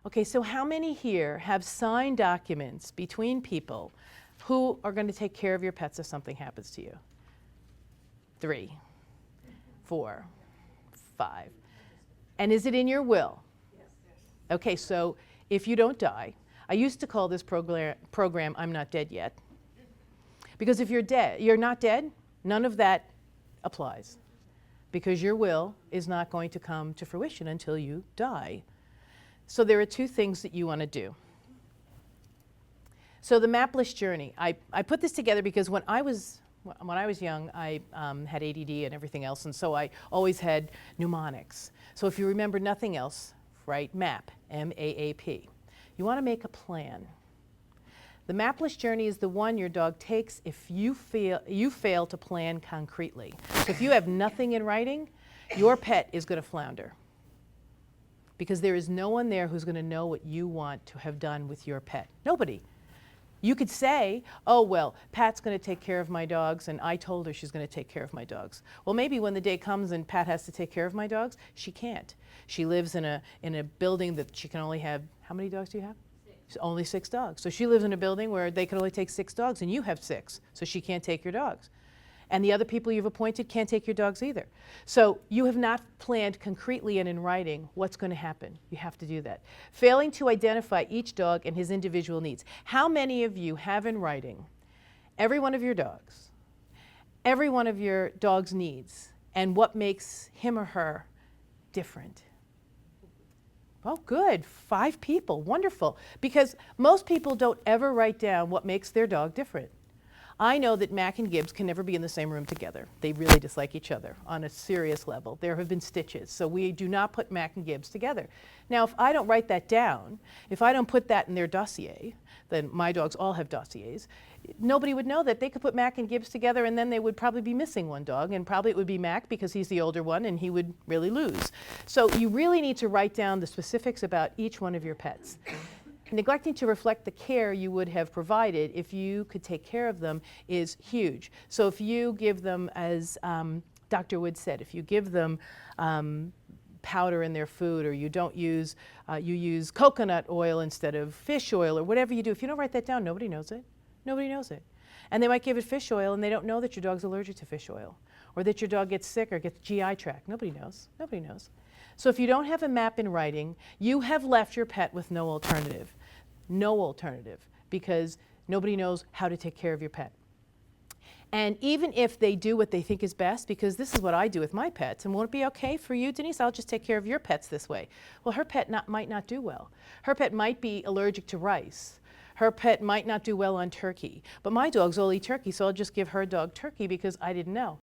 Okay, so how many here have signed documents between people who are going to take care of your pets if something happens to you? 3, 4, 5. And is it in your will? Okay, so if you don't die, I used to call this program I'm Not Dead Yet. Because if you're not dead, none of that applies. Because your will is not going to come to fruition until you die. So there are 2 things that you want to do. So the mapless journey, I put this together because when I was young, I had ADD and everything else, and so I always had mnemonics. So if you remember nothing else, write MAP, M-A-A-P. You want to make a plan. The mapless journey is the one your dog takes if you fail to plan concretely. So if you have nothing in writing, your pet is going to flounder. Because there is no one there who's going to know what you want to have done with your pet. Nobody. You could say, oh, well, Pat's going to take care of my dogs, and I told her she's going to take care of my dogs. Well, maybe when the day comes and Pat has to take care of my dogs, she can't. She lives in a building that she can only have, how many dogs do you have? 6. Only 6 dogs. So she lives in a building where they can only take 6 dogs, and you have 6, so she can't take your dogs. And the other people you've appointed can't take your dogs either. So you have not planned concretely and in writing what's going to happen. You have to do that. Failing to identify each dog and his individual needs. How many of you have in writing every one of your dogs, every one of your dog's needs, and what makes him or her different? Oh, good. 5 people. Wonderful. Because most people don't ever write down what makes their dog different. I know that Mac and Gibbs can never be in the same room together. They really dislike each other on a serious level. There have been stitches, so we do not put Mac and Gibbs together. Now, if I don't write that down, if I don't put that in their dossier, then my dogs all have dossiers, nobody would know that. They could put Mac and Gibbs together and then they would probably be missing one dog, and probably it would be Mac because he's the older one and he would really lose. So you really need to write down the specifics about each one of your pets. Neglecting to reflect the care you would have provided if you could take care of them is huge. So if you give them, as Dr. Wood said, if you give them powder in their food, or you don't use, you use coconut oil instead of fish oil, or whatever you do, if you don't write that down, nobody knows it. Nobody knows it. And they might give it fish oil and they don't know that your dog's allergic to fish oil, or that your dog gets sick or gets GI tract. Nobody knows. Nobody knows. So if you don't have a map in writing, you have left your pet with no alternative. No alternative, because nobody knows how to take care of your pet. And even if they do what they think is best, because this is what I do with my pets, and won't it be okay for you, Denise? I'll just take care of your pets this way. Well, her pet might not do well. Her pet might be allergic to rice. Her pet might not do well on turkey. But my dogs all eat turkey, so I'll just give her dog turkey because I didn't know.